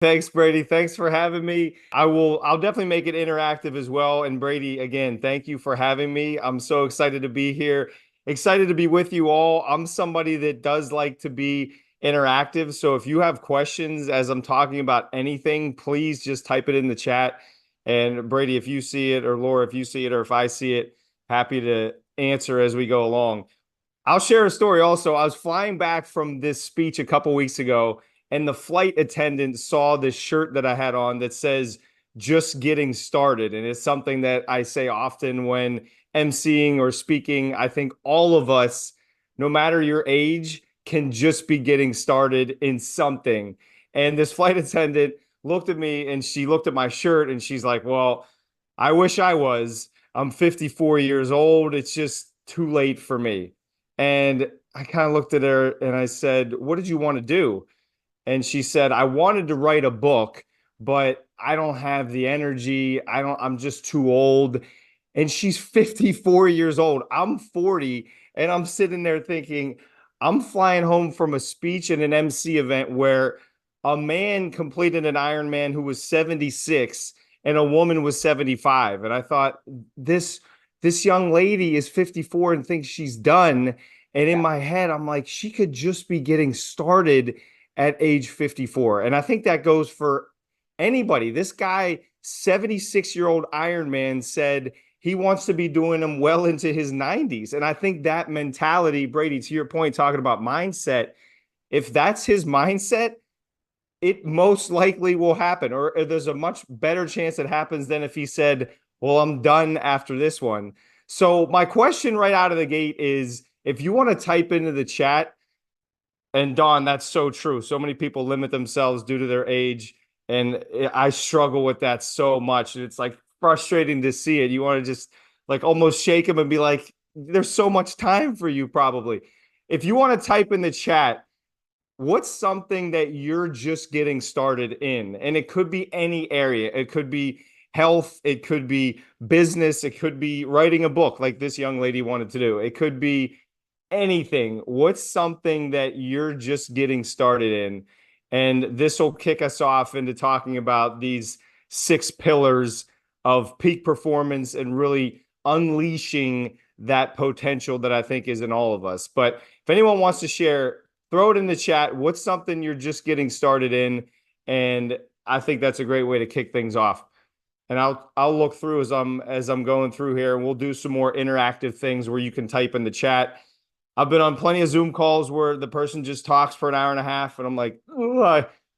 Thanks, Brady. Thanks for having me. I'll definitely make it interactive as well. And Brady, again, thank you for having me. I'm so excited to be here. Excited to be with you all. I'm somebody that does like to be interactive. So if you have questions as I'm talking about anything, please just type it in the chat. And Brady, if you see it, or Laura, if you see it, or if I see it, happy to answer as we go along. I'll share a story also. I was flying back from this speech a couple weeks ago, and the flight attendant saw this shirt that I had on that says, just getting started. And it's something that I say often when emceeing or speaking. I think all of us, no matter your age, can just be getting started in something. And this flight attendant looked at me and she looked at my shirt and she's like, well, I wish I was. I'm 54 years old. It's just too late for me. And I kind of looked at her and I said, what did you want to do? And she said, I wanted to write a book, but I don't have the energy. I'm just too old. And she's 54 years old. I'm 40. And I'm sitting there thinking, I'm flying home from a speech and an MC event where a man completed an Ironman who was 76 and a woman was 75. And I thought, this this young lady is 54 and thinks she's done. And in Yeah. my head, I'm like, she could just be getting started at age 54. And I think that goes for anybody. This guy, 76-year-old Iron Man, said he wants to be doing them well into his 90s. And I think that mentality, Brady, to your point, talking about mindset, if that's his mindset, it most likely will happen, or there's a much better chance it happens than if he said, well, I'm done after this one. So, my question right out of the gate is if you want to type into the chat, and Don, that's so true. So many people limit themselves due to their age. And I struggle with that so much. And it's like frustrating to see it. You want to just like almost shake them and be like, there's so much time for you, probably. If you want to type in the chat, what's something that you're just getting started in? And it could be any area. It could be health, it could be business, it could be writing a book like this young lady wanted to do. It could be anything. What's something that you're just getting started in? And this will kick us off into talking about these six pillars of peak performance and really unleashing that potential that I think is in all of us. But if anyone wants to share, throw it in the chat. What's something you're just getting started in? And I think that's a great way to kick things off. And I'll look through as I'm going through here, and we'll do some more interactive things where you can type in the chat. I've been on plenty of Zoom calls where the person just talks for an hour and a half, and I'm like,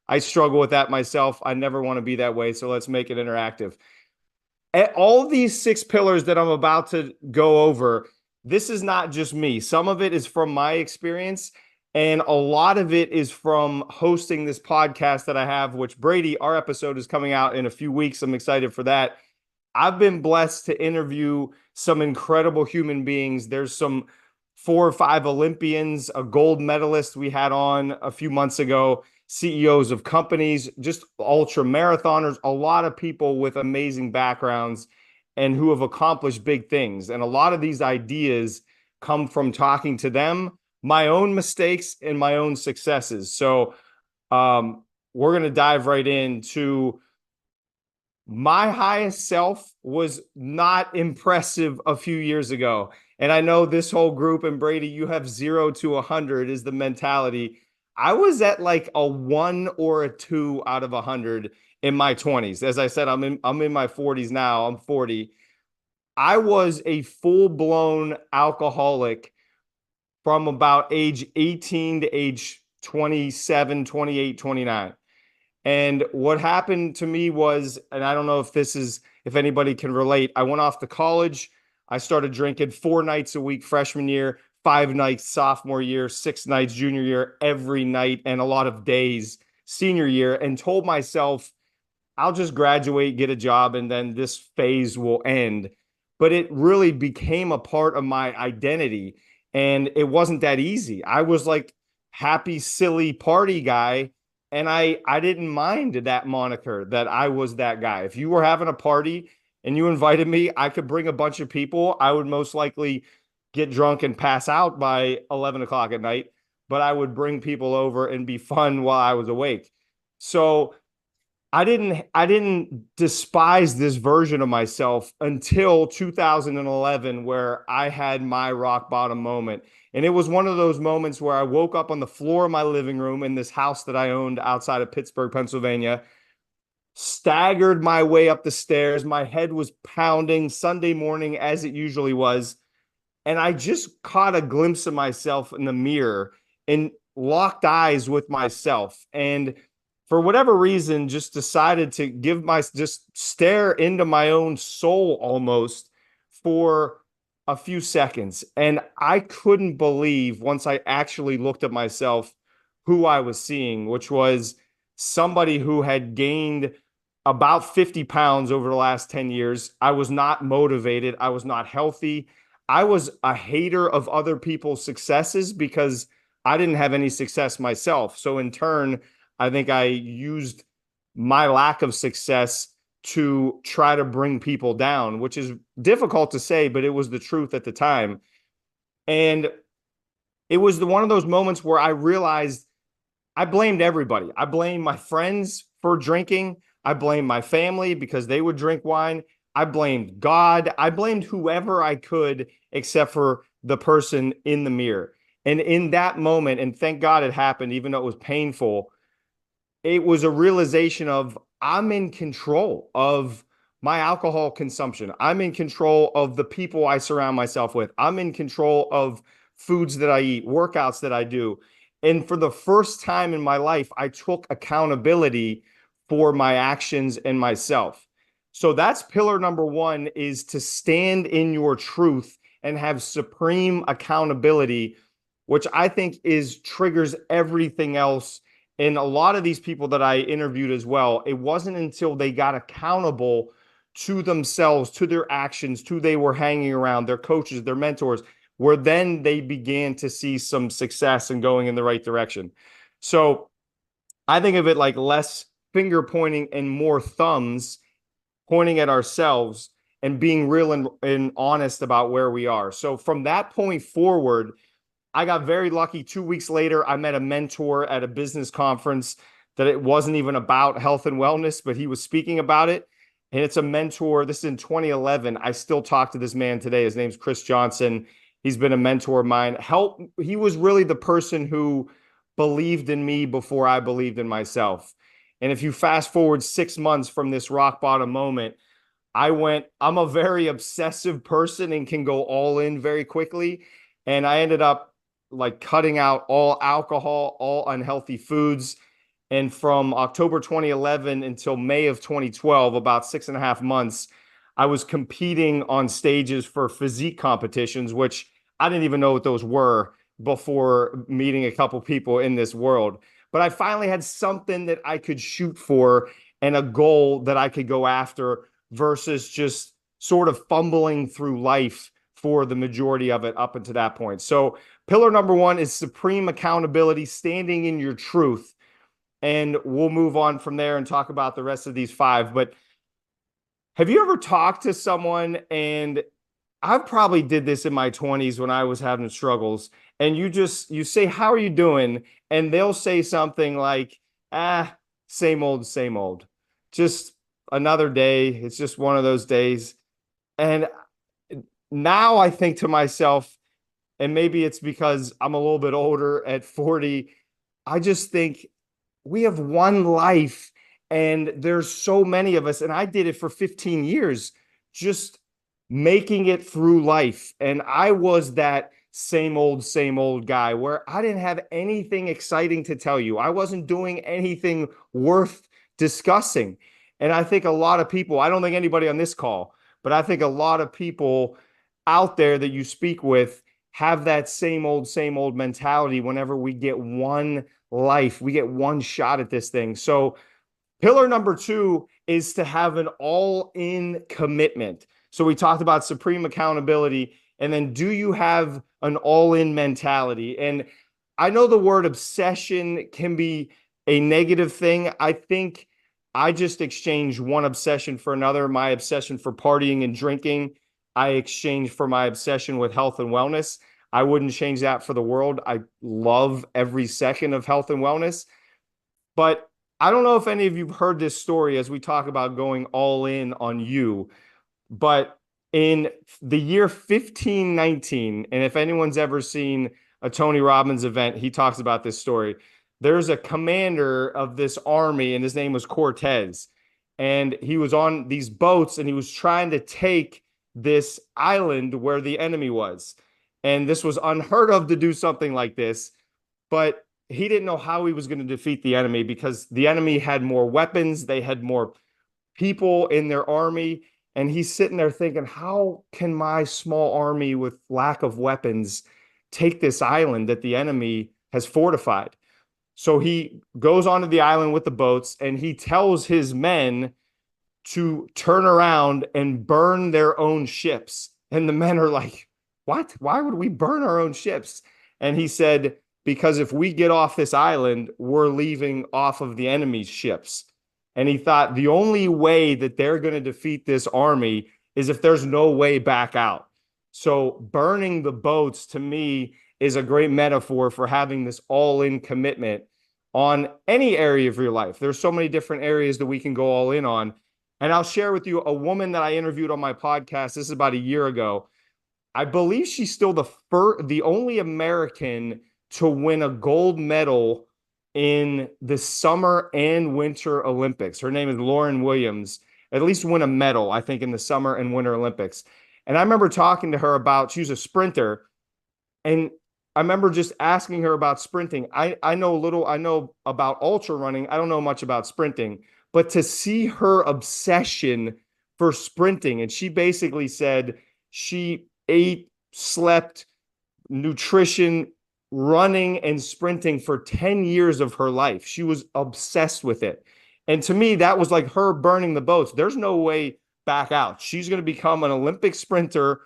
I struggle with that myself. I never want to be that way, so let's make it interactive. All these six pillars that I'm about to go over, this is not just me. Some of it is from my experience, and a lot of it is from hosting this podcast that I have, which Brady, our episode is coming out in a few weeks. I'm excited for that. I've been blessed to interview some incredible human beings. There's some 4 or 5 Olympians, a gold medalist we had on a few months ago, CEOs of companies, just ultra marathoners, a lot of people with amazing backgrounds and who have accomplished big things. And a lot of these ideas come from talking to them, my own mistakes and my own successes. So we're going to dive right into my highest self was not impressive a few years ago. And I know this whole group, and Brady, you have 0 to 100 is the mentality. I was at like a 1 or a 2 out of 100 in my 20s. As I said, I'm in my 40s now. I'm 40. I was a full-blown alcoholic from about age 18 to age 27, 28, 29. And what happened to me was, and I don't know if anybody can relate, I went off to college. I started drinking 4 nights a week freshman year, 5 nights sophomore year, 6 nights junior year, every night, and a lot of days senior year, and told myself, I'll just graduate, get a job, and then this phase will end. But it really became a part of my identity. And it wasn't that easy. I was like happy, silly party guy. And I didn't mind that moniker that I was that guy. If you were having a party and you invited me, I could bring a bunch of people. I would most likely get drunk and pass out by 11 o'clock at night, but I would bring people over and be fun while I was awake. So I didn't despise this version of myself until 2011, where I had my rock bottom moment. And it was one of those moments where I woke up on the floor of my living room in this house that I owned outside of Pittsburgh, Pennsylvania, staggered my way up the stairs. My head was pounding Sunday morning as it usually was. And I just caught a glimpse of myself in the mirror and locked eyes with myself. And for whatever reason, just decided to just stare into my own soul almost for a few seconds. And I couldn't believe once I actually looked at myself who I was seeing, which was somebody who had gained about 50 pounds over the last 10 years. I was not motivated. I was not healthy. I was a hater of other people's successes because I didn't have any success myself. So in turn, I think I used my lack of success to try to bring people down, which is difficult to say, but it was the truth at the time. And it was one of those moments where I realized I blamed everybody. I blamed my friends for drinking. I blamed my family because they would drink wine. I blamed God. I blamed whoever I could except for the person in the mirror. And in that moment, and thank God it happened, even though it was painful, it was a realization of I'm in control of my alcohol consumption. I'm in control of the people I surround myself with. I'm in control of foods that I eat, workouts that I do. And for the first time in my life, I took accountability for my actions and myself. So that's pillar number one, is to stand in your truth and have supreme accountability, which I think is triggers everything else. And a lot of these people that I interviewed as well, it wasn't until they got accountable to themselves, to their actions, to they were hanging around, their coaches, their mentors, where then they began to see some success and going in the right direction. So I think of it like less finger pointing and more thumbs pointing at ourselves and being real and honest about where we are. So from that point forward, I got very lucky. 2 weeks later, I met a mentor at a business conference that it wasn't even about health and wellness, but he was speaking about it. And it's a mentor. This is in 2011. I still talk to this man today. His name's Chris Johnson. He's been a mentor of mine. He was really the person who believed in me before I believed in myself. And if you fast forward 6 months from this rock bottom moment, I'm a very obsessive person and can go all in very quickly. And I ended up like cutting out all alcohol, all unhealthy foods. And from October 2011 until May of 2012, about 6.5 months, I was competing on stages for physique competitions, which I didn't even know what those were before meeting a couple people in this world. But I finally had something that I could shoot for and a goal that I could go after versus just sort of fumbling through life for the majority of it up until that point. So pillar number one is supreme accountability, standing in your truth. And we'll move on from there and talk about the rest of these five. But have you ever talked to someone, and I probably did this in my 20s when I was having struggles, and you say, "How are you doing?" And they'll say something like, "Ah, same old, same old. Just another day. It's just one of those days." And now I think to myself, and maybe it's because I'm a little bit older at 40, I just think we have one life and there's so many of us. And I did it for 15 years, just making it through life. And I was that same old guy where I didn't have anything exciting to tell you. I wasn't doing anything worth discussing. And I think a lot of people, I don't think anybody on this call, but I think a lot of people out there that you speak with have that same old mentality whenever we get one life, we get one shot at this thing. So pillar number two is to have an all-in commitment. So we talked about supreme accountability, and then do you have an all-in mentality? And I know the word obsession can be a negative thing. I think I just exchanged one obsession for another. My obsession for partying and drinking, I exchanged for my obsession with health and wellness. I wouldn't change that for the world. I love every second of health and wellness. But I don't know if any of you've heard this story as we talk about going all in on you, but in the year 1519, and if anyone's ever seen a Tony Robbins event, he talks about this story. There's a commander of this army, and his name was Cortez. And he was on these boats and he was trying to take this island where the enemy was. And this was unheard of to do something like this, but he didn't know how he was going to defeat the enemy because the enemy had more weapons, they had more people in their army. And he's sitting there thinking, how can my small army with lack of weapons take this island that the enemy has fortified? So he goes onto the island with the boats and he tells his men to turn around and burn their own ships. And the men are like, what? Why would we burn our own ships? And he said, because if we get off this island, we're leaving off of the enemy's ships. And he thought the only way that they're going to defeat this army is if there's no way back out. So burning the boats to me is a great metaphor for having this all-in commitment on any area of your life. There's so many different areas that we can go all in on. And I'll share with you a woman that I interviewed on my podcast. This is about a year ago. I believe she's still the only American to win a gold medal in the summer and winter Olympics. Her name is Lauren Williams. At least win a medal, I think, in the summer and winter Olympics. And I remember talking to her about, she was a sprinter, and I remember just asking her about sprinting. I know about ultra running. I don't know much about sprinting, but to see her obsession for sprinting, and she basically said she ate, slept, nutrition, running and sprinting for 10 years of her life. She was obsessed with it. And to me, that was like her burning the boats. There's no way back out. She's going to become an Olympic sprinter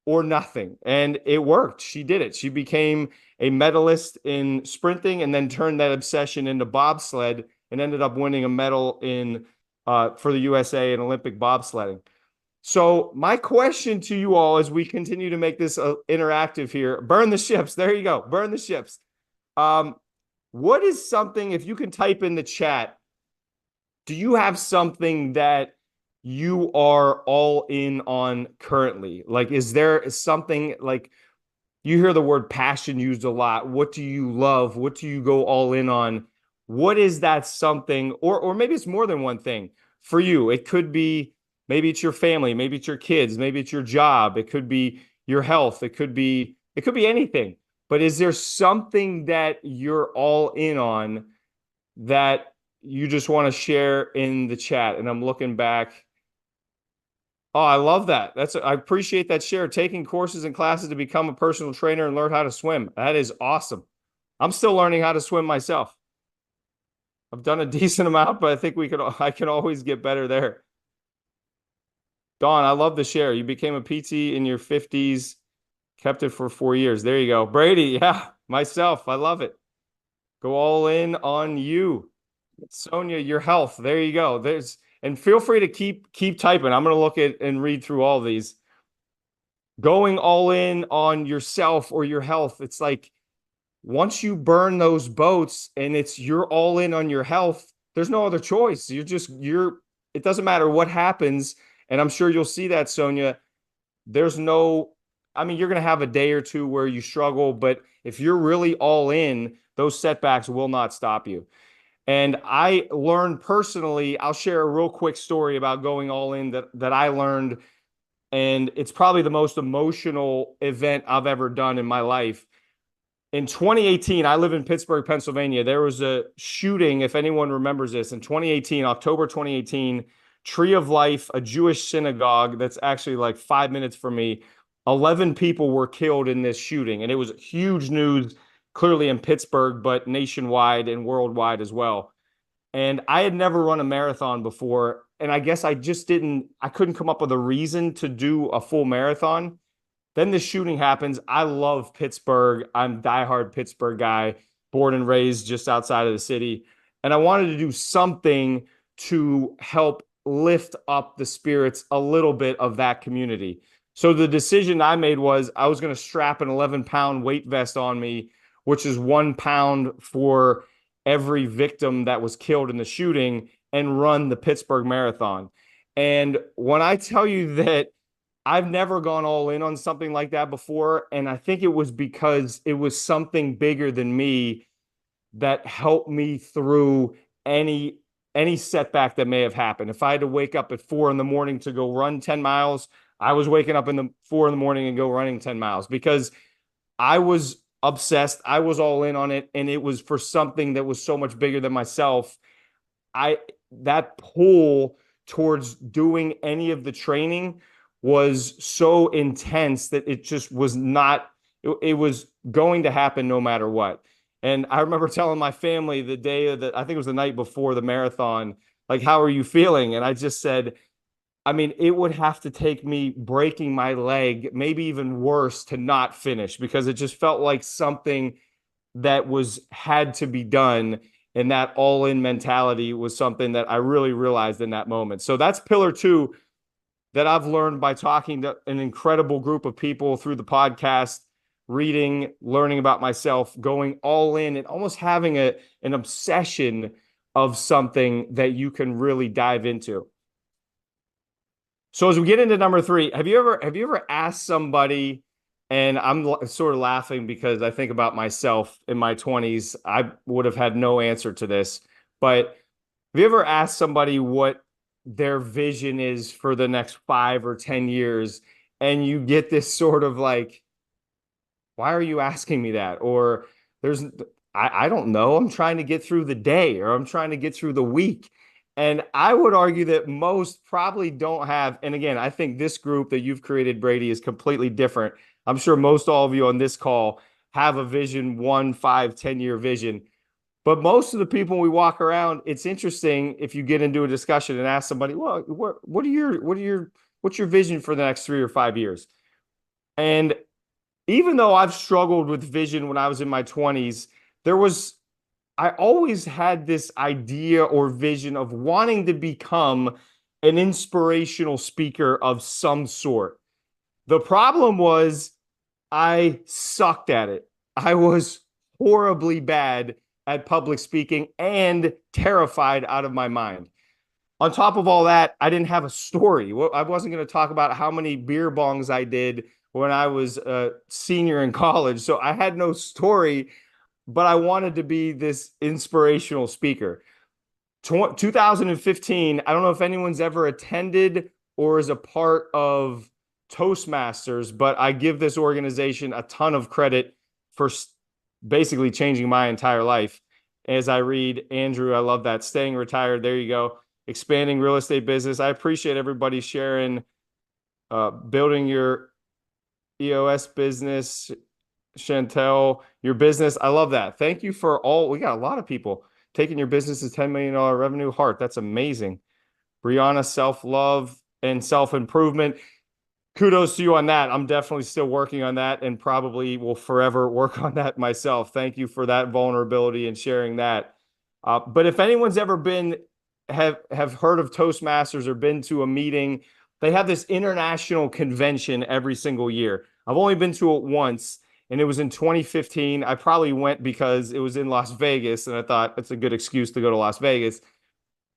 or nothing. And it worked. She did it. She became a medalist in sprinting and then turned that obsession into bobsled and ended up winning a medal in for the USA in Olympic bobsledding. So my question to you all as we continue to make this interactive here, burn the ships. There you go. Burn the ships. What is something, if you can type in the chat, do you have something that you are all in on currently? Like, is there something, like, you hear the word passion used a lot. What do you love? What do you go all in on? What is that something, or maybe it's more than one thing for you? It could be, maybe it's your family, maybe it's your kids, maybe it's your job, it could be your health, it could be anything. But is there something that you're all in on that you just want to share in the chat? And I'm looking back. Oh, I love that. I appreciate that share. Taking courses and classes to become a personal trainer and learn how to swim. That is awesome. I'm still learning how to swim myself. I've done a decent amount, but I think I can always get better there. Dawn, I love the share. You became a PT in your 50s, kept it for 4 years. There you go. Brady, yeah, myself. I love it. Go all in on you. Sonia, your health. There you go. And feel free to keep typing. I'm going to look at and read through all these. Going all in on yourself or your health. It's like once you burn those boats and you're all in on your health, there's no other choice. It doesn't matter what happens. And I'm sure you'll see that, Sonia. You're going to have a day or two where you struggle, but if you're really all in, those setbacks will not stop you. And I learned personally, I'll share a real quick story about going all in that I learned. And it's probably the most emotional event I've ever done in my life. In 2018, I live in Pittsburgh, Pennsylvania. There was a shooting, if anyone remembers this, in 2018, October 2018, Tree of Life, a Jewish synagogue that's actually like 5 minutes from me. 11 people were killed in this shooting, and it was huge news, clearly in Pittsburgh, but nationwide and worldwide as well. And I had never run a marathon before, and I guess I couldn't come up with a reason to do a full marathon. Then the shooting happens. I love Pittsburgh. I'm a diehard Pittsburgh guy, born and raised just outside of the city. And I wanted to do something to help lift up the spirits a little bit of that community. So the decision I made was I was going to strap an 11-pound weight vest on me, which is 1 pound for every victim that was killed in the shooting and run the Pittsburgh Marathon. And when I tell you that I've never gone all in on something like that before, and I think it was because it was something bigger than me that helped me through any any setback that may have happened. If I had to wake up at 4 in the morning to go run 10 miles, I was waking up in the 4 in the morning and go running 10 miles because I was obsessed. I was all in on it, and it was for something that was so much bigger than myself. I That pull towards doing any of the training was so intense that it just was not, it was going to happen no matter what. And I remember telling my family the day of I think it was the night before the marathon, like, how are you feeling? And I just said, I mean, it would have to take me breaking my leg, maybe even worse, to not finish because it just felt like something that was had to be done. And that all in mentality was something that I really realized in that moment. So that's pillar two that I've learned by talking to an incredible group of people through the podcast, reading, learning about myself, going all in, and almost having an obsession of something that you can really dive into. So as we get into number three, have you ever asked somebody, and I'm sort of laughing because I think about myself in my 20s, I would have had no answer to this, but have you ever asked somebody what their vision is for the next 5 or 10 years, and you get this sort of like, why are you asking me that? Or there's, I don't know. I'm trying to get through the day, or I'm trying to get through the week. And I would argue that most probably don't have. And again, I think this group that you've created, Brady, is completely different. I'm sure most all of you on this call have a vision, 1, 5, 10 year vision. But most of the people we walk around, it's interesting if you get into a discussion and ask somebody, well, what's your vision for the next 3 or 5 years? And even though I've struggled with vision when I was in my 20s, I always had this idea or vision of wanting to become an inspirational speaker of some sort. The problem was I sucked at it. I was horribly bad at public speaking and terrified out of my mind. On top of all that, I didn't have a story. I wasn't going to talk about how many beer bongs I did when I was a senior in college. So I had no story, but I wanted to be this inspirational speaker. 2015, I don't know if anyone's ever attended or is a part of Toastmasters, but I give this organization a ton of credit for basically changing my entire life. As I read, Andrew, I love that. Staying retired. There you go. Expanding real estate business. I appreciate everybody sharing, building your EOS business. Chantel, your business. I love that. Thank you for all. We got a lot of people taking your business to $10 million revenue. Heart. That's amazing. Brianna, self-love and self-improvement. Kudos to you on that. I'm definitely still working on that and probably will forever work on that myself. Thank you for that vulnerability and sharing that. But if anyone's ever have heard of Toastmasters or been to a meeting, they have this international convention every single year. I've only been to it once, and it was in 2015. I probably went because it was in Las Vegas, and I thought it's a good excuse to go to Las Vegas.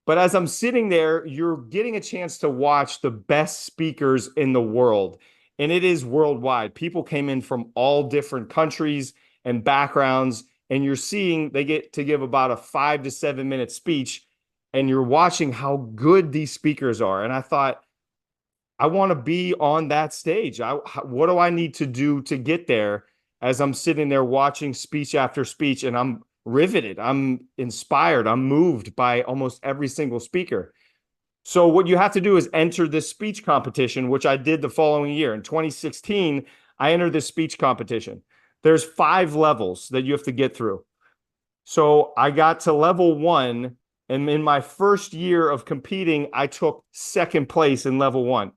But as I'm sitting there, you're getting a chance to watch the best speakers in the world. And it is worldwide. People came in from all different countries and backgrounds. And you're seeing they get to give about a 5 to 7 minute speech. And you're watching how good these speakers are. And I thought, I want to be on that stage. What do I need to do to get there? As I'm sitting there watching speech after speech, and I'm riveted, I'm inspired, I'm moved by almost every single speaker. So what you have to do is enter this speech competition, which I did the following year. In 2016, I entered this speech competition. There's 5 levels that you have to get through. So I got to level 1, and in my first year of competing, I took second place in level 1.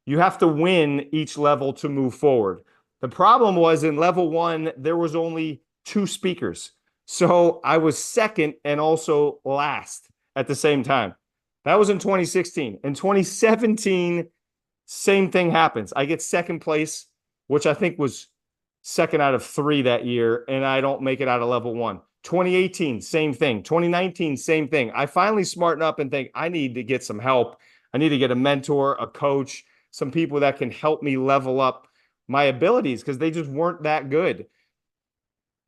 You have to win each level to move forward. The problem was in level 1, there was only 2 speakers. So I was second and also last at the same time. That was in 2016. In 2017, same thing happens. I get second place, which I think was second out of 3 that year, and I don't make it out of level 1. 2018, same thing. 2019, same thing. I finally smarten up and think I need to get some help. I need to get a mentor, a coach, some people that can help me level up my abilities because they just weren't that good.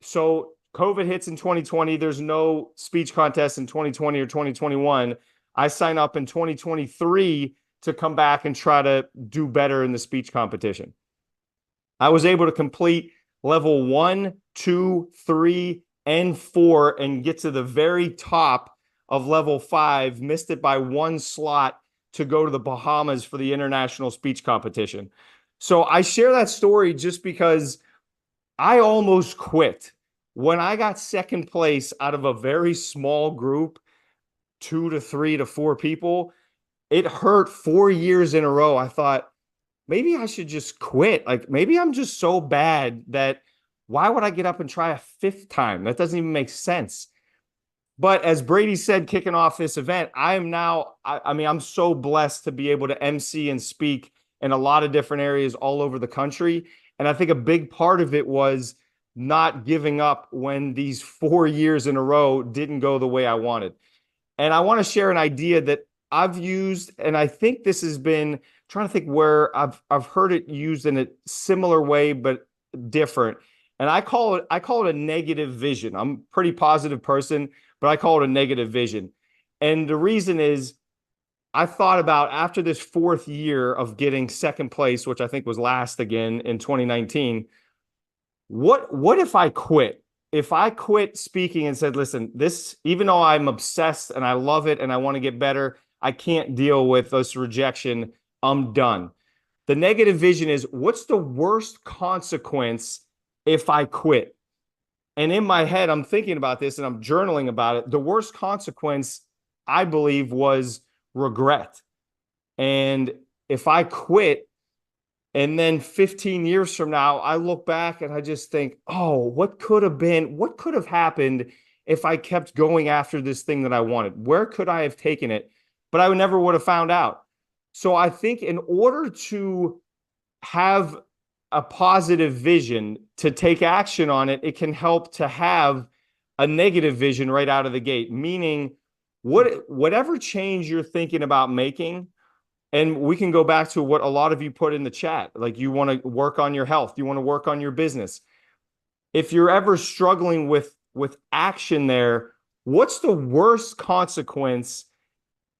So COVID hits in 2020. There's no speech contest in 2020 or 2021. I sign up in 2023 to come back and try to do better in the speech competition. I was able to complete level 1, 2, 3, and 4 and get to the very top of level 5, missed it by one slot to go to the Bahamas for the international speech competition. So I share that story just because I almost quit. When I got second place out of a very small group, 2 to 3 to 4 people, it hurt 4 years in a row. I thought, maybe I should just quit. Like maybe I'm just so bad that why would I get up and try a fifth time? That doesn't even make sense. But as Brady said, kicking off this event, I am now, I mean, I'm so blessed to be able to MC and speak in a lot of different areas all over the country. And I think a big part of it was not giving up when these 4 years in a row didn't go the way I wanted. And I want to share an idea that I've used, and I think this has been trying to think where I've heard it used in a similar way, but different. And I call it a negative vision. I'm a pretty positive person, but I call it a negative vision. And the reason is I thought about after this fourth year of getting second place, which I think was last again in 2019, what if I quit? If I quit speaking and said, listen, this, even though I'm obsessed and I love it and I want to get better, I can't deal with this rejection. I'm done. The negative vision is what's the worst consequence if I quit? And in my head, I'm thinking about this and I'm journaling about it. The worst consequence, I believe, was regret. And if I quit, and then 15 years from now, I look back and I just think, oh, what could have happened if I kept going after this thing that I wanted? Where could I have taken it? But I never would have found out. So I think in order to have a positive vision, to take action on it, it can help to have a negative vision right out of the gate, meaning whatever change you're thinking about making, and we can go back to what a lot of you put in the chat. Like you want to work on your health, you want to work on your business. If you're ever struggling with action there, what's the worst consequence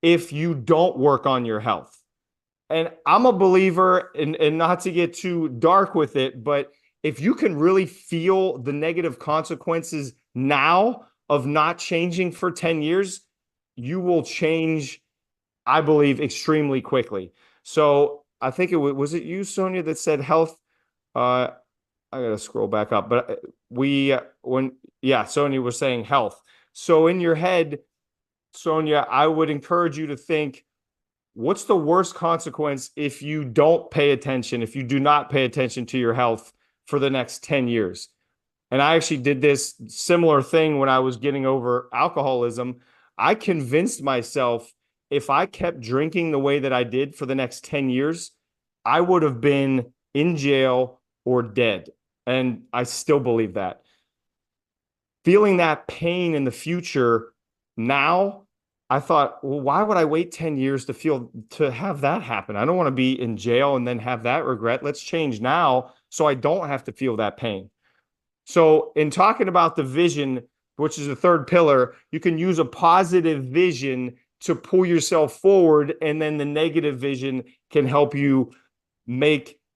if you don't work on your health? And I'm a believer, and not to get too dark with it, but if you can really feel the negative consequences now of not changing for 10 years, you will change, I believe, extremely quickly. So I think was it you, Sonia, that said health? I gotta scroll back up, but Sonia was saying health. So in your head, Sonia, I would encourage you to think, what's the worst consequence if you don't pay attention, if you do not pay attention to your health for the next 10 years? And I actually did this similar thing when I was getting over alcoholism. I convinced myself if I kept drinking the way that I did for the next 10 years, I would have been in jail or dead. And I still believe that. Feeling that pain in the future now, I thought, well, why would I wait 10 years to have that happen? I don't want to be in jail and then have that regret. Let's change now so I don't have to feel that pain. So in talking about the vision, which is the third pillar, you can use a positive vision to pull yourself forward, and then the negative vision can help you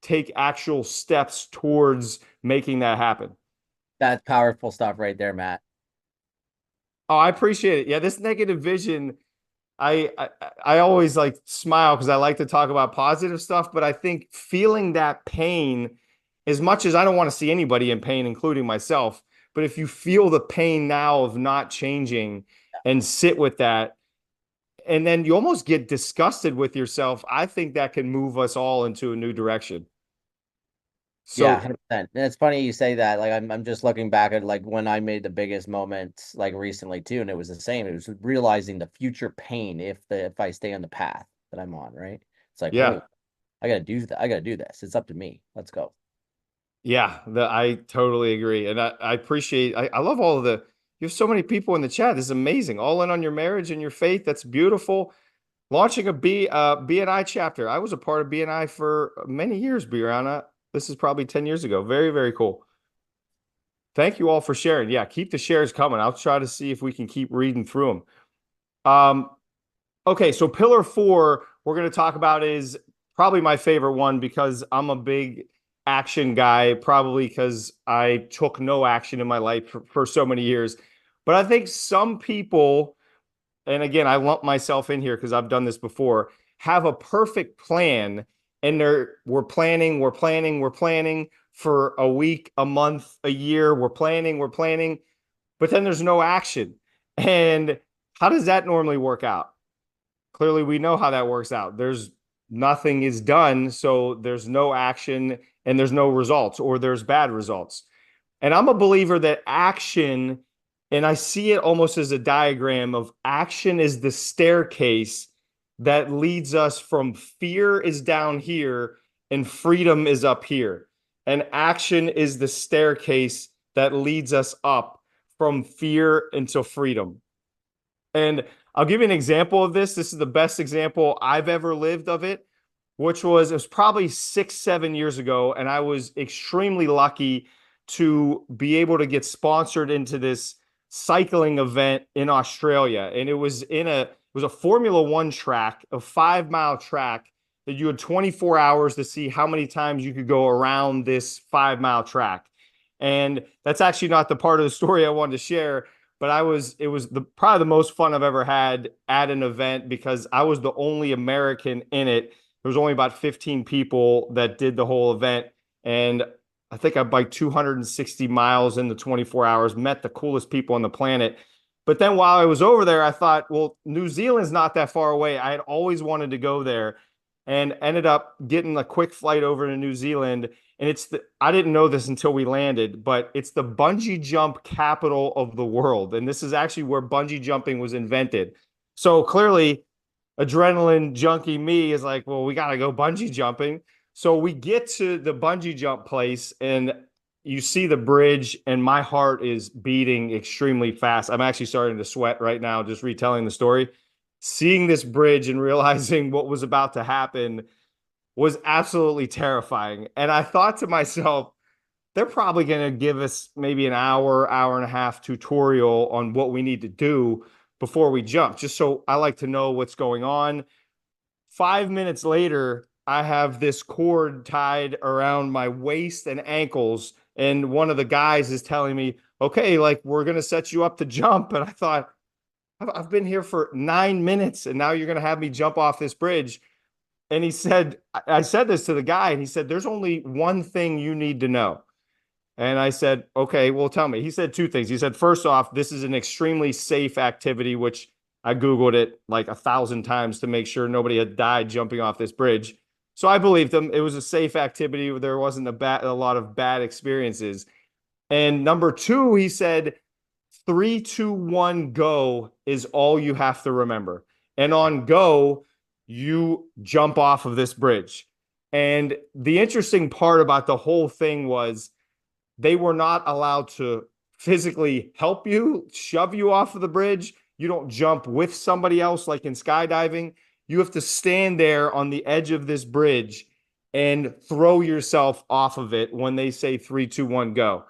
take actual steps towards making that happen. That's powerful stuff right there, Matt. Oh, I appreciate it. Yeah, this negative vision, I always like smile because I like to talk about positive stuff, but I think feeling that pain, as much as I don't want to see anybody in pain, including myself, but if you feel the pain now of not changing and sit with that, and then you almost get disgusted with yourself, I think that can move us all into a new direction. Yeah, So 100%. And it's funny you say that. Like I'm just looking back at like when I made the biggest moments like recently too, and it was the same. It was realizing the future pain if I stay on the path that I'm on, right? It's like, yeah, wait, I gotta do that. I gotta do this. It's up to me. Let's go. yeah, I totally agree. And I appreciate, I love all of the You have so many people in the chat. This is amazing. All in on your marriage and your faith. That's beautiful. Launching a BNI chapter. I was a part of BNI for many years, Brianna. This is probably 10 years ago. Very, very cool. Thank you all for sharing. Yeah, keep the shares coming. I'll try to see if we can keep reading through them. Okay, so pillar 4 we're going to talk about is probably my favorite one because I'm a big action guy, probably because I took no action in my life for so many years. But I think some people, and again, I lump myself in here because I've done this before, have a perfect plan and we're planning for a week, a month, a year, we're planning, but then there's no action. And how does that normally work out? Clearly, we know how that works out. There's nothing is done, so there's no action and there's no results, or there's bad results. And I'm a believer that action, and I see it almost as a diagram of action is the staircase that leads us from fear is down here and freedom is up here. And action is the staircase that leads us up from fear into freedom. And I'll give you an example of this. This is the best example I've ever lived of it, which was, it was probably 6, 7 years ago. And I was extremely lucky to be able to get sponsored into this cycling event in Australia. And it was a Formula One track, a 5 mile track that you had 24 hours to see how many times you could go around this 5 mile track. And that's actually not the part of the story I wanted to share, but it was probably the most fun I've ever had at an event because I was the only American in it. There was only about 15 people that did the whole event. And I think I biked 260 miles in the 24 hours, met the coolest people on the planet. But then while I was over there, I thought, well, New Zealand's not that far away. I had always wanted to go there and ended up getting a quick flight over to New Zealand. And I didn't know this until we landed, but it's the bungee jump capital of the world. And this is actually where bungee jumping was invented. So clearly, adrenaline junkie me is like, well, we got to go bungee jumping. So we get to the bungee jump place and you see the bridge, and my heart is beating extremely fast. I'm actually starting to sweat right now just retelling the story. Seeing this bridge and realizing what was about to happen was absolutely terrifying. And I thought to myself, they're probably going to give us maybe an hour, hour and a half tutorial on what we need to do before we jump, just so I like to know what's going on. 5 minutes later, I have this cord tied around my waist and ankles. And one of the guys is telling me, okay, like we're going to set you up to jump. And I thought, I've been here for 9 minutes and now you're going to have me jump off this bridge. And he said, I said this to the guy, and he said, there's only one thing you need to know. And I said, okay, well, tell me. He said two things. He said, first off, this is an extremely safe activity, which I Googled it like 1,000 times to make sure nobody had died jumping off this bridge. So I believed him. It was a safe activity. There wasn't a lot of bad experiences. And number two, he said, 3, 2, 1, go is all you have to remember. And on go, you jump off of this bridge. And the interesting part about the whole thing was they were not allowed to physically help you, shove you off of the bridge. You don't jump with somebody else like in skydiving. You have to stand there on the edge of this bridge and throw yourself off of it when they say 3, 2, 1, go.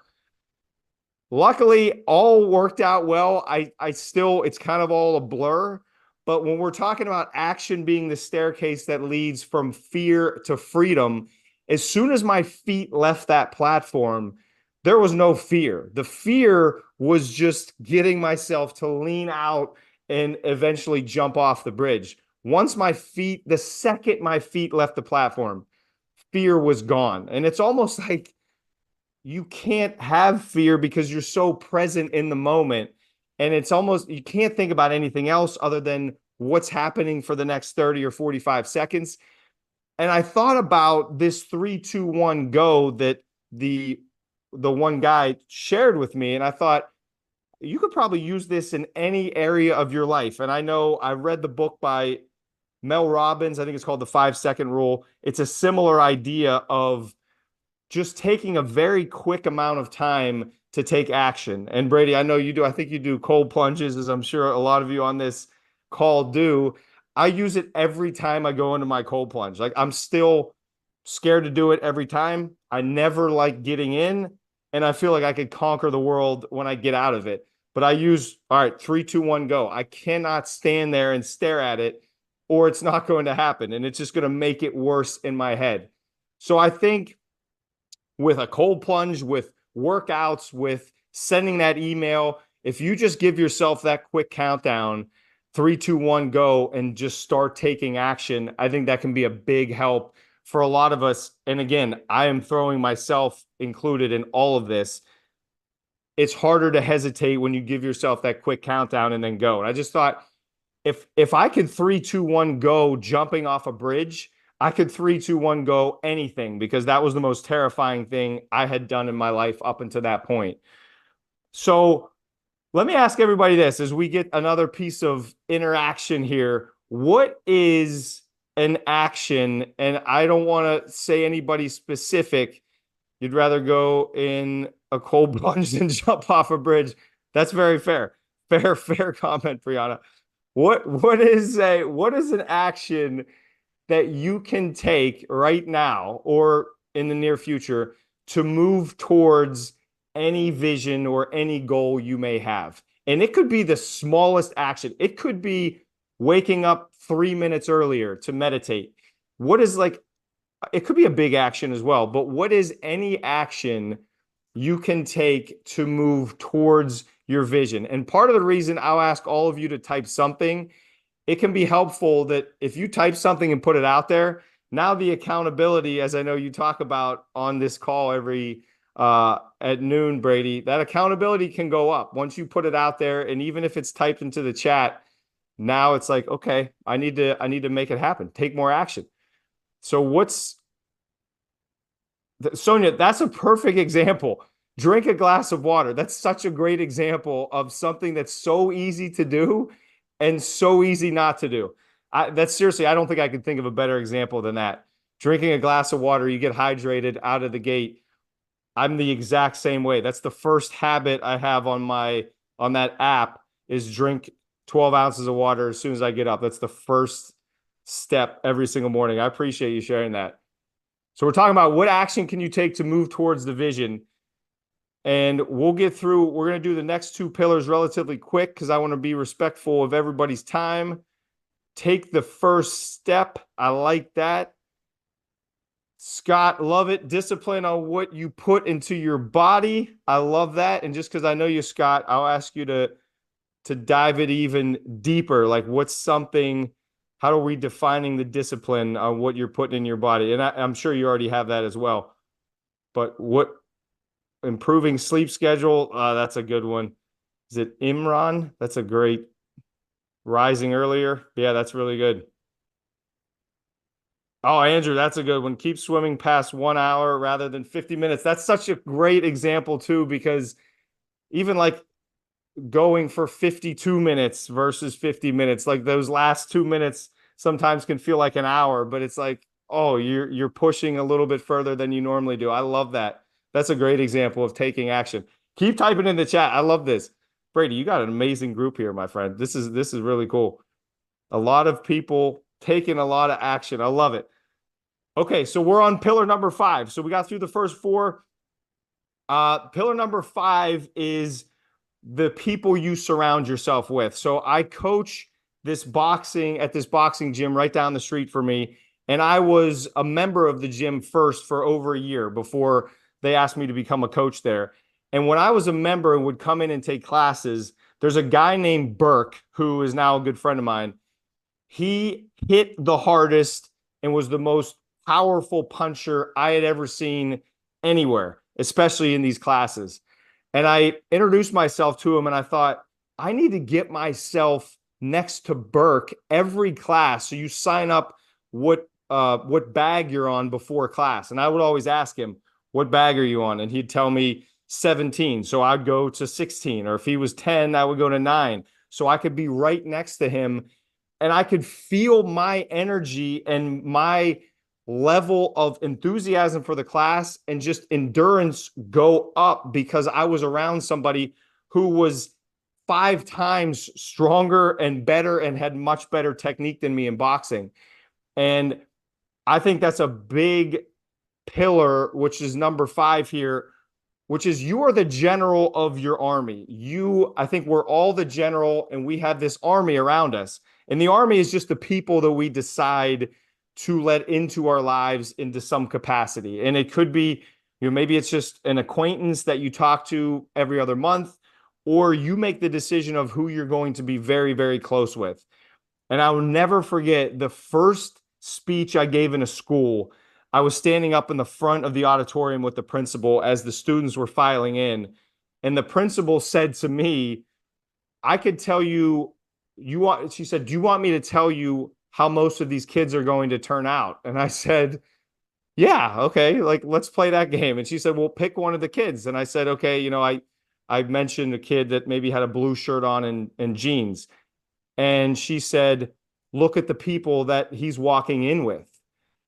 Luckily, all worked out well. I still, it's kind of all a blur. But when we're talking about action being the staircase that leads from fear to freedom, as soon as my feet left that platform, there was no fear. The fear was just getting myself to lean out and eventually jump off the bridge. Once the second my feet left the platform, fear was gone. And it's almost like you can't have fear because you're so present in the moment. And it's almost, you can't think about anything else other than what's happening for the next 30 or 45 seconds. And I thought about this 3, 2, 1, go that the one guy shared with me. And I thought, you could probably use this in any area of your life. And I know I read the book by Mel Robbins. I think it's called The 5 Second Rule. It's a similar idea of just taking a very quick amount of time to take action. And Brady, I know you do. I think you do cold plunges, as I'm sure a lot of you on this call do. I use it every time I go into my cold plunge. Like I'm still scared to do it every time. I never like getting in, and I feel like I could conquer the world when I get out of it. But I use, all right, 3, 2, 1, go. I cannot stand there and stare at it, or it's not going to happen. And it's just going to make it worse in my head. So I think with a cold plunge, with workouts, with sending that email, if you just give yourself that quick countdown, 3, 2, 1, go, and just start taking action, I think that can be a big help for a lot of us. And again, I am throwing myself included in all of this. It's harder to hesitate when you give yourself that quick countdown and then go. And I just thought, if I could 3, 2, 1, go jumping off a bridge, I could 3, 2, 1, go anything, because that was the most terrifying thing I had done in my life up until that point. So let me ask everybody this as we get another piece of interaction here. What is an action? And I don't want to say anybody specific. You'd rather go in a cold plunge than jump off a bridge. That's very fair. Fair comment, Brianna. What is an action that you can take right now or in the near future to move towards any vision or any goal you may have? And it could be the smallest action. It could be waking up 3 minutes earlier to meditate. What is like, it could be a big action as well, but what is any action you can take to move towards your vision? And part of the reason I'll ask all of you to type something, it can be helpful that if you type something and put it out there, now the accountability, as I know you talk about on this call every at noon, Brady, that accountability can go up once you put it out there. And even if it's typed into the chat, now it's like, okay, I need to make it happen. Take more action. So Sonia, that's a perfect example. Drink a glass of water. That's such a great example of something that's so easy to do and so easy not to do. That's seriously, I don't think I can think of a better example than that. Drinking a glass of water, you get hydrated out of the gate. I'm the exact same way. That's the first habit I have on that app is drink 12 ounces of water as soon as I get up. That's the first step every single morning. I appreciate you sharing that. So we're talking about what action can you take to move towards the vision. And we're going to do the next two pillars relatively quick because I want to be respectful of everybody's time. Take the first step. I like that. Scott, love it. Discipline on what you put into your body. I love that. And just because I know you, Scott, I'll ask you to dive it even deeper. Like what's something, how are we defining the discipline on what you're putting in your body? And I'm sure you already have that as well. But what improving sleep schedule? That's a good one. Is it Imran? That's a great rising earlier. Yeah, that's really good. Oh, Andrew, that's a good one. Keep swimming past 1 hour rather than 50 minutes. That's such a great example too, because even like going for 52 minutes versus 50 minutes, like those last 2 minutes sometimes can feel like an hour, but it's like, oh, you're pushing a little bit further than you normally do. I love that. That's a great example of taking action. Keep typing in the chat. I love this. Brady, you got an amazing group here, my friend. This is really cool. A lot of people taking a lot of action. I love it. Okay, so we're on pillar number 5. So we got through the first 4. Pillar number 5 is the people you surround yourself with. So I coach this boxing gym right down the street for me. And I was a member of the gym first for over a year before they asked me to become a coach there. And when I was a member and would come in and take classes, there's a guy named Burke who is now a good friend of mine. He hit the hardest and was the most powerful puncher I had ever seen anywhere, especially in these classes. And I introduced myself to him and I thought, I need to get myself next to Burke every class. So you sign up what bag you're on before class. And I would always ask him, what bag are you on? And he'd tell me 17. So I'd go to 16. Or if he was 10, I would go to 9. So I could be right next to him and I could feel my energy and my level of enthusiasm for the class and just endurance go up because I was around somebody who was 5 times stronger and better and had much better technique than me in boxing. And I think that's a big pillar, which is number 5 here, which is you are the general of your army. I think we're all the general and we have this army around us. And the army is just the people that we decide to let into our lives into some capacity. And it could be, maybe it's just an acquaintance that you talk to every other month, or you make the decision of who you're going to be very, very close with. And I will never forget the first speech I gave in a school. I was standing up in the front of the auditorium with the principal as the students were filing in. And the principal said to me, I could tell you, she said, do you want me to tell you how most of these kids are going to turn out? And I said, yeah, okay, like let's play that game. And she said, well, pick one of the kids. And I said, okay, I mentioned a kid that maybe had a blue shirt on and jeans. And she said, look at the people that he's walking in with.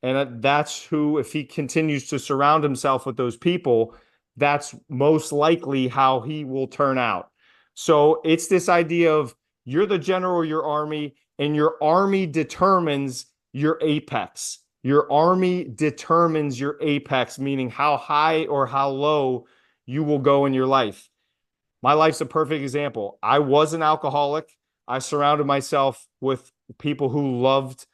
And that's who, if he continues to surround himself with those people, that's most likely how he will turn out. So it's this idea of you're the general of your army, and your army determines your apex. Your army determines your apex, meaning how high or how low you will go in your life. My life's a perfect example. I was an alcoholic. I surrounded myself with people who loved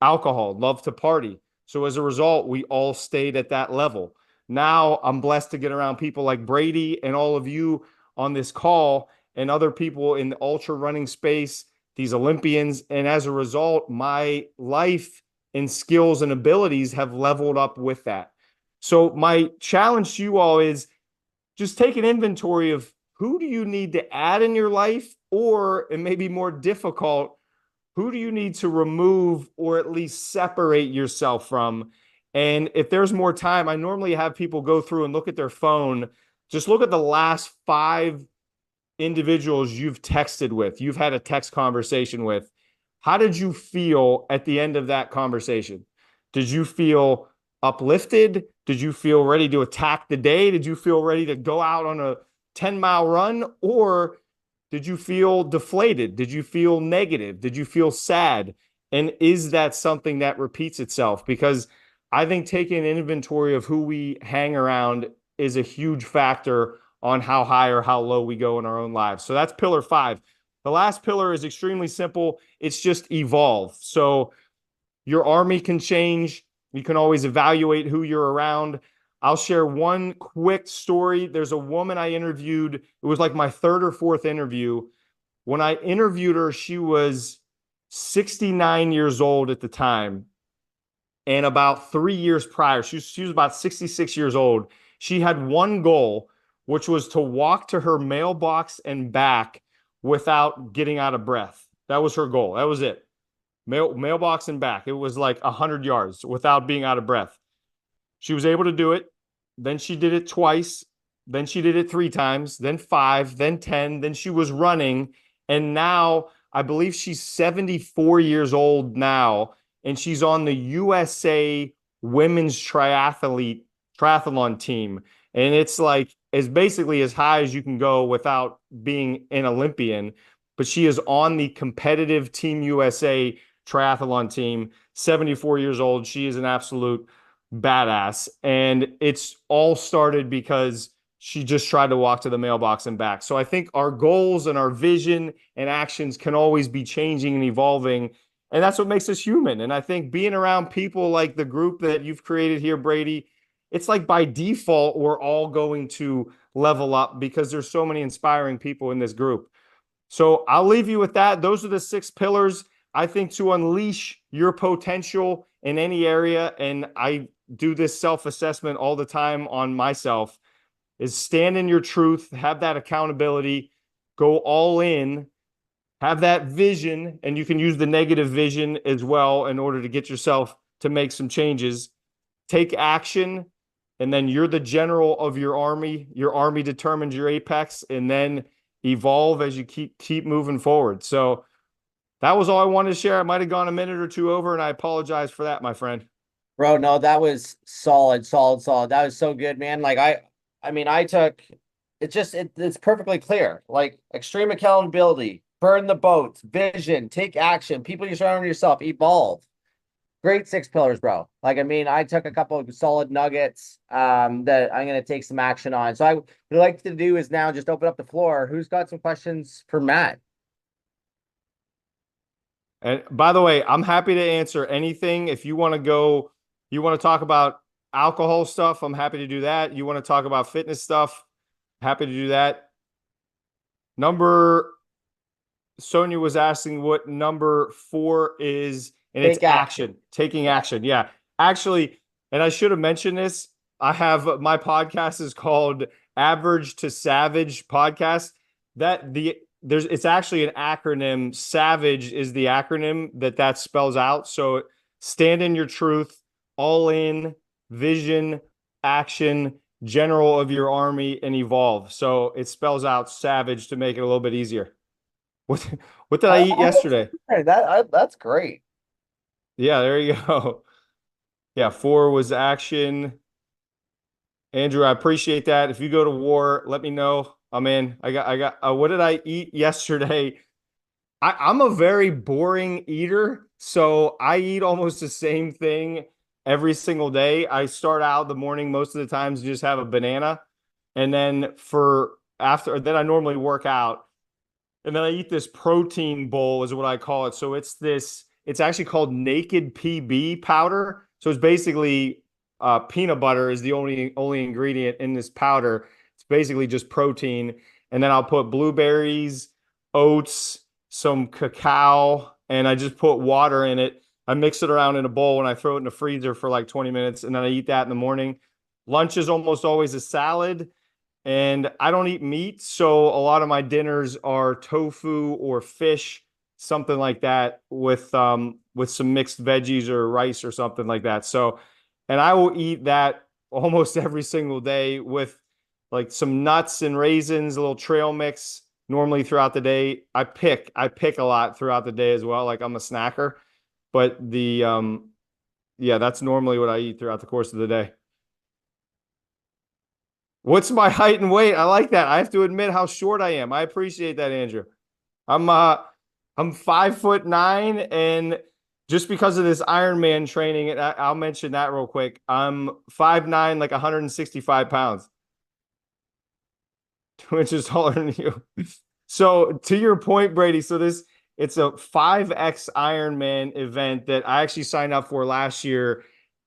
alcohol, loved to party. So as a result, we all stayed at that level. Now I'm blessed to get around people like Brady and all of you on this call and other people in the ultra running space, these Olympians. And as a result, my life and skills and abilities have leveled up with that. So my challenge to you all is just take an inventory of who do you need to add in your life, or it may be more difficult, who do you need to remove or at least separate yourself from? And if there's more time, I normally have people go through and look at their phone. Just look at the last 5 individuals you've texted with, you've had a text conversation with. How did you feel at the end of that conversation? Did you feel uplifted? Did you feel ready to attack the day? Did you feel ready to go out on a 10-mile run? Or did you feel deflated? Did you feel negative? Did you feel sad? And is that something that repeats itself? Because I think taking an inventory of who we hang around is a huge factor on how high or how low we go in our own lives. So that's pillar 5. The last pillar is extremely simple. It's just evolve. So your army can change. You can always evaluate who you're around. I'll share one quick story. There's a woman I interviewed. It was like my 3rd or 4th interview. When I interviewed her, she was 69 years old at the time. And about 3 years prior, she was about 66 years old. She had one goal, which was to walk to her mailbox and back without getting out of breath. That was her goal. That was it. Mailbox and back. It was like 100 yards without being out of breath. She was able to do it. Then she did it twice. Then she did it 3 times, then 5, then 10. Then she was running. And now I believe she's 74 years old now. And she's on the USA women's triathlon team. And it's like as basically as high as you can go without being an Olympian. But she is on the competitive Team USA triathlon team, 74 years old. She is an absolute badass. And it's all started because she just tried to walk to the mailbox and back. So I think our goals and our vision and actions can always be changing and evolving. And that's what makes us human. And I think being around people like the group that you've created here, Brady, it's like by default, we're all going to level up because there's so many inspiring people in this group. So I'll leave you with that. Those are the 6 pillars, I think, to unleash your potential in any area. And I do this self-assessment all the time on myself, is stand in your truth, have that accountability, go all in, have that vision, and you can use the negative vision as well in order to get yourself to make some changes. Take action, and then you're the general of your army. Your army determines your apex, and then evolve as you keep moving forward. So that was all I wanted to share. I might have gone a minute or 2 over, and I apologize for that, my friend. Bro, no, that was solid, solid, solid. That was so good, man. Like I mean, I took it's perfectly clear. Like extreme accountability, burn the boats, vision, take action, people you surround yourself, evolve. Great six pillars, bro. Like, I mean, I took a couple of solid nuggets that I'm gonna take some action on. So what I'd like to do is now just open up the floor. Who's got some questions for Matt? And by the way, I'm happy to answer anything. If you want to go, you want to talk about alcohol stuff, I'm happy to do that. You want to talk about fitness stuff, happy to do that. Number Sonia was asking what number 4 is, and it's Take action. action, taking Yeah. action. Yeah. Actually, and I should have mentioned this. I have my podcast is called Average to Savage Podcast. That there's it's actually an acronym. Savage is the acronym that spells out. So stand in your truth, all in, vision, action, general of your army, and evolve. So it spells out savage to make it a little bit easier. What what did I eat yesterday? That's great. Yeah, there you go. Yeah, 4 was action. Andrew, I appreciate that. If you go to war, let me know. I'm in. I got what did I eat yesterday? I'm a very boring eater, so I eat almost the same thing every single day. I start out the morning most of the times just have a banana, and then for after then I normally work out. And then I eat this protein bowl is what I call it. So it's actually called naked PB powder. So it's basically peanut butter is the only ingredient in this powder. It's basically just protein. And then I'll put blueberries, oats, some cacao, and I just put water in it. I mix it around in a bowl and I throw it in the freezer for like 20 minutes. And then I eat that in the morning. Lunch is almost always a salad, and I don't eat meat, so a lot of my dinners are tofu or fish, something like that, with some mixed veggies or rice or something like that. So, and I will eat that almost every single day with like some nuts and raisins, a little trail mix normally throughout the day. I pick a lot throughout the day as well. Like I'm a snacker, but the yeah, that's normally what I eat throughout the course of the day. What's my height and weight? I like that. I have to admit how short I am. I appreciate that, Andrew. I'm uh I'm 5'9", and just because of this Ironman training, and I'll mention that real quick. I'm 5'9", like 165 pounds, 2 inches taller than you. So to your point, Brady, so it's a 5X Ironman event that I actually signed up for last year,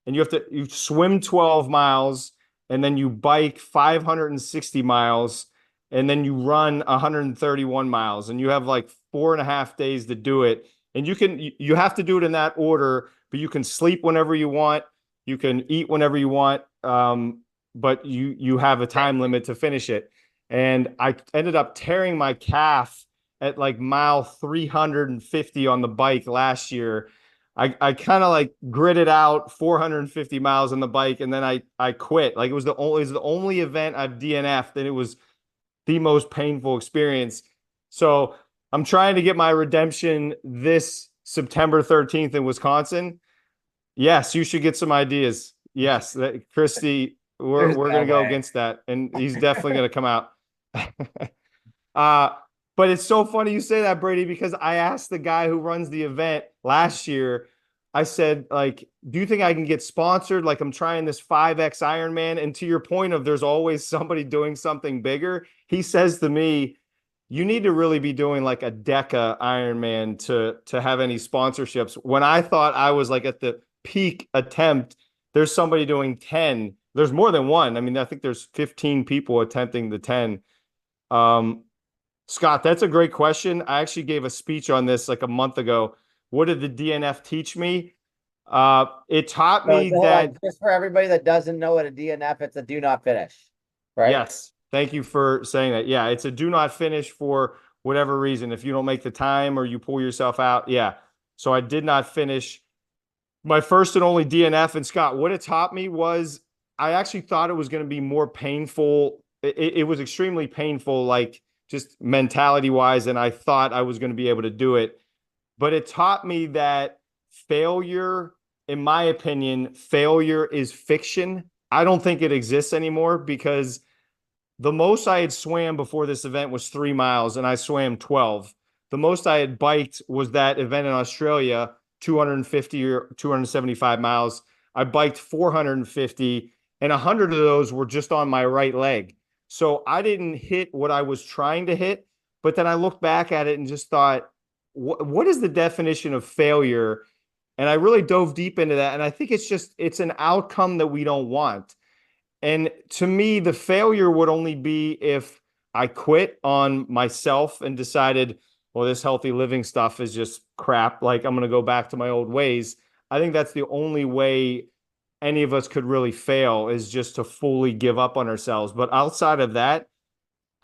and you swim 12 miles, and then you bike 560 miles, and then you run 131 miles, and you have like 4.5 days to do it. And you have to do it in that order, but you can sleep whenever you want, you can eat whenever you want, but you have a time limit to finish it. And I ended up tearing my calf at like mile 350 on the bike last year. I kind of like gritted out 450 miles on the bike, and then I quit. Like it was the only event I've DNF'd, and it was the most painful experience. So I'm trying to get my redemption this September 13th in Wisconsin. Yes, you should get some ideas. Yes, Christy, we're There's we're no gonna go way. against that, and he's definitely gonna come out. uh, but it's so funny you say that, Brady, because I asked the guy who runs the event last year. I said, like, do you think I can get sponsored? Like, I'm trying this 5X Ironman. And to your point of there's always somebody doing something bigger, he says to me, you need to really be doing like a Deca Ironman to have any sponsorships. When I thought I was like at the peak attempt, there's somebody doing 10. There's more than one. I mean, I think there's 15 people attempting the 10. Um, Scott, that's a great question. I actually gave a speech on this like a month ago. What did the DNF teach me? It taught So me hold that, on, just for everybody that doesn't know what a DNF, it's a do not finish, right? yes, thank you for saying that. Yeah, it's a do not finish for whatever reason. If you don't make the time or you pull yourself out. Yeah. So I did not finish my first and only DNF. And Scott, what it taught me was I actually thought it was going to be more painful. It was extremely painful, like just mentality wise. And I thought I was going to be able to do it. But it taught me that failure in my opinion, failure is fiction. I don't think it exists anymore because the most I had swam before this event was 3 miles, and I swam 12. The most I had biked was that event in Australia, 250 or 275 miles. I biked 450, and 100 of those were just on my right leg. So I didn't hit what I was trying to hit. But then I looked back at it and just thought, what is the definition of failure? And I really dove deep into that. And I think it's an outcome that we don't want. And to me, the failure would only be if I quit on myself and decided, well, this healthy living stuff is just crap. Like I'm going to go back to my old ways. I think that's the only way any of us could really fail is just to fully give up on ourselves. But outside of that,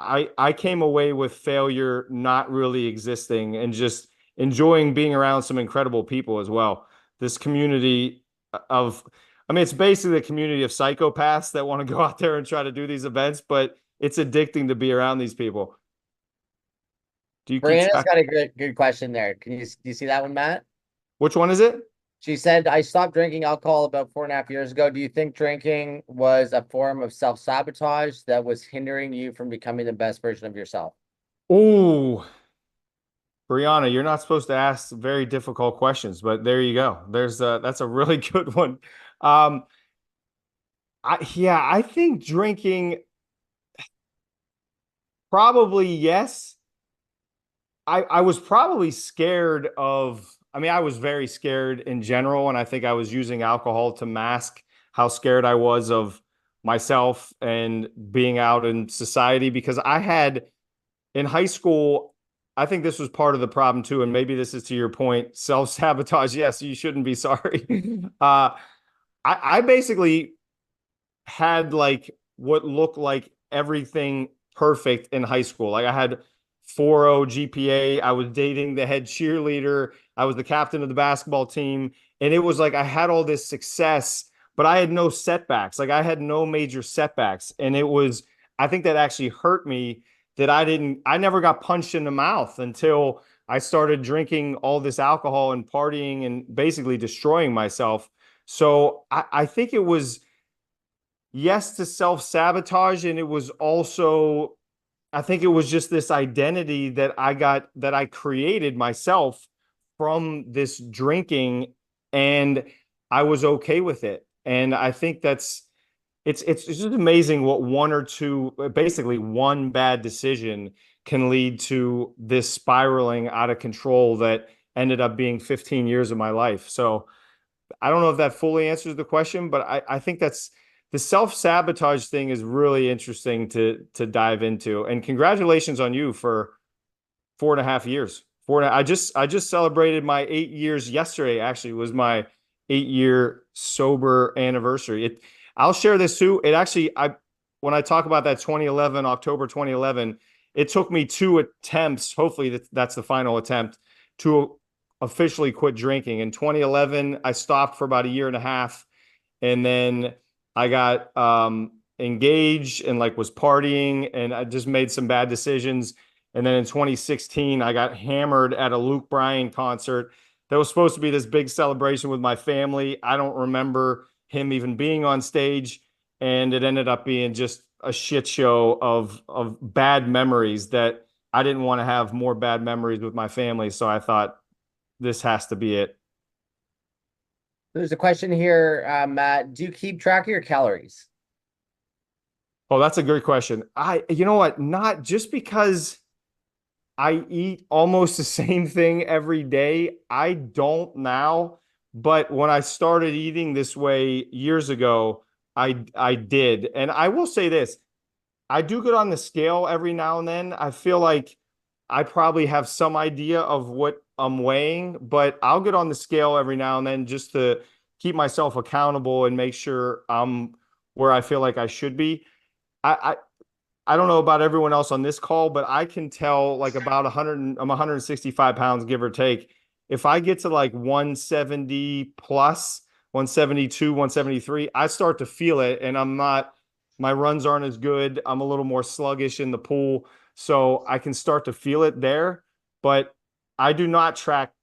I came away with failure not really existing and just enjoying being around some incredible people as well. This community of, I mean, it's basically a community of psychopaths that want to go out there and try to do these events, but it's addicting to be around these people. Do you keep Brianna's track? got a good question there. Do you see that one, Matt? Which one is it? She said, I stopped drinking alcohol about 4.5 years ago. Do you think drinking was a form of self-sabotage that was hindering you from becoming the best version of yourself? Oh, Brianna, you're not supposed to ask very difficult questions, but there you go. That's a really good one. Um, I think drinking probably yes. I was probably scared of, I mean, I was very scared in general, and I think I was using alcohol to mask how scared I was of myself and being out in society because I had in high school, I think this was part of the problem too, and maybe this is to your point, self-sabotage. Yes, you shouldn't be sorry. I basically had like what looked like everything perfect in high school. Like I had 4.0 GPA. I was dating the head cheerleader. I was the captain of the basketball team. And it was like I had all this success, but I had no setbacks. Like I had no major setbacks. And it was, I think that actually hurt me that I never got punched in the mouth until I started drinking all this alcohol and partying and basically destroying myself. So I think it was yes to self-sabotage, and it was also I think it was just this identity that I created myself from this drinking, and I was okay with it. And I think it's just amazing what one or two, basically one bad decision can lead to this spiraling out of control that ended up being 15 years of my life. So I don't know if that fully answers the question, but I think that's the self-sabotage thing is really interesting to dive into. And congratulations on you for 4.5 years. I just celebrated my 8 years yesterday. Actually, was my 8 year sober anniversary. I'll share this too. It actually I when I talk about that 2011 October 2011, it took me two attempts. Hopefully that's the final attempt to officially quit drinking. In 2011, I stopped for about a year and a half, and then I got engaged and like was partying, and I just made some bad decisions. And then in 2016, I got hammered at a Luke Bryan concert that was supposed to be this big celebration with my family. I don't remember him even being on stage, and it ended up being just a shit show of bad memories that I didn't want to have more bad memories with my family. So I thought this has to be it. There's a question here, Matt. Do you keep track of your calories? Oh, that's a great question. You know what? Not just because I eat almost the same thing every day. I don't now, but when I started eating this way years ago, I did. And I will say this, I do get on the scale every now and then. I feel like I probably have some idea of what I'm weighing, but I'll get on the scale every now and then just to keep myself accountable and make sure I'm where I feel like I should be. I I don't know about everyone else on this call, but I can tell like about 100, I'm 165 pounds, give or take. If I get to like 170 plus, 172, 173, I start to feel it, and my runs aren't as good. I'm a little more sluggish in the pool. So I can start to feel it there, but I do not track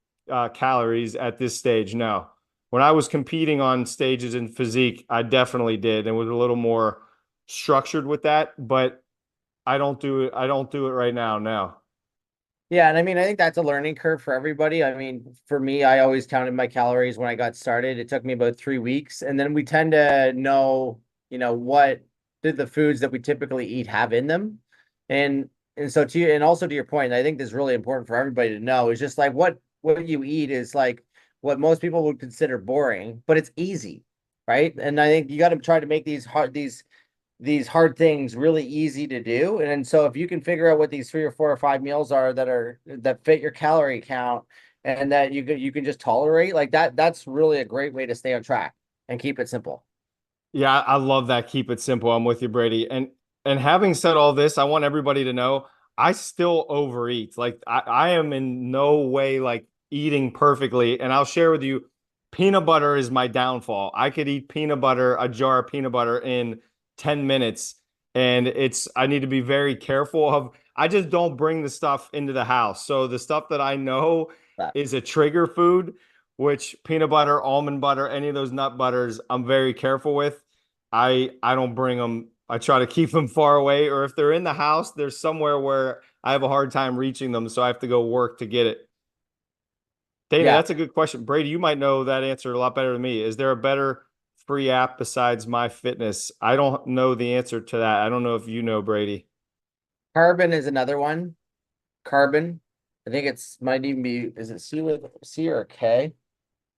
calories at this stage. No. when I was competing on stages in physique, I definitely did and was a little more structured with that, but I don't do it right now. Now. Yeah, and I mean, I think that's a learning curve for everybody. I mean, for me, I always counted my calories when I got started. It took me about 3 weeks, and then we tend to know, what did the foods that we typically eat have in them, and so to you, and also to your point, I think this is really important for everybody to know is just like what you eat is like what most people would consider boring, but it's easy, right? And I think you got to try to make these hard things really easy to do. And so if you can figure out what these 3 or 4 or 5 meals are that fit your calorie count and that you can just tolerate like that, that's really a great way to stay on track and keep it simple. Yeah, I love that. Keep it simple. I'm with you, Brady. And having said all this, I want everybody to know I still overeat. Like I am in no way like eating perfectly. And I'll share with you, peanut butter is my downfall. I could eat peanut butter, a jar of peanut butter in 10 minutes. And I need to be very careful of, I just don't bring the stuff into the house. So the stuff that I know That is a trigger food, which peanut butter, almond butter, any of those nut butters, I'm very careful with. I don't bring them. I try to keep them far away, or if they're in the house, there's somewhere where I have a hard time reaching them, so I have to go work to get it. Dana, yeah. that's a good question. Brady, you might know that answer a lot better than me. Is there a better free app besides My Fitness? I don't know the answer to that. I don't know if you know, Brady. Carbon is another one. Carbon. I think it's might even be, is it C or K?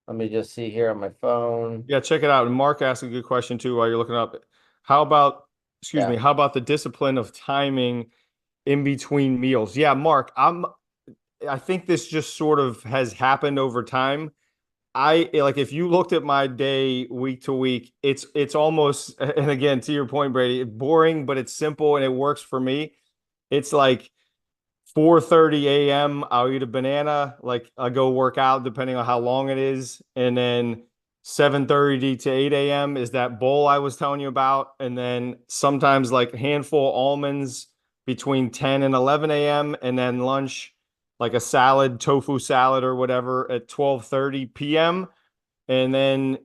Let me just see here on my phone. Yeah, check it out. And Mark asked a good question too while you're looking up. How about, excuse me, Yeah. how about the discipline of timing in between meals? Yeah, Mark, I think this just sort of has happened over time. I like if you looked at my day week to week, it's almost and again to your point, Brady, it's boring, but it's simple and it works for me. It's like 4:30 a.m. I'll eat a banana, like I go work out depending on how long it is, and then 7:30 to 8 a.m. is that bowl I was telling you about, and then sometimes like a handful of almonds between 10 and 11 a.m. and then lunch like a salad, tofu salad or whatever at 12:30 p.m. And then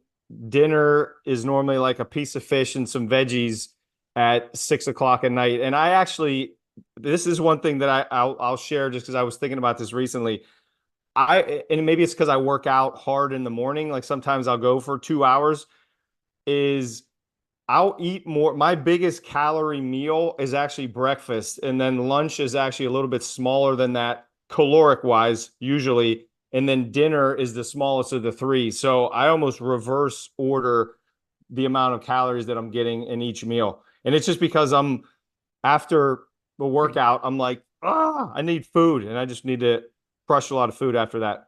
dinner is normally like a piece of fish and some veggies at 6 o'clock at night. And I actually, this is one thing that I'll share just because I was thinking about this recently. And maybe it's because I work out hard in the morning. Like sometimes I'll go for 2 hours. Is I'll eat more. My biggest calorie meal is actually breakfast, and then lunch is actually a little bit smaller than that, caloric wise, usually. And then dinner is the smallest of the three. So I almost reverse order the amount of calories that I'm getting in each meal. And it's just because I'm after the workout, I'm like, I need food, and I just need to crush a lot of food after that.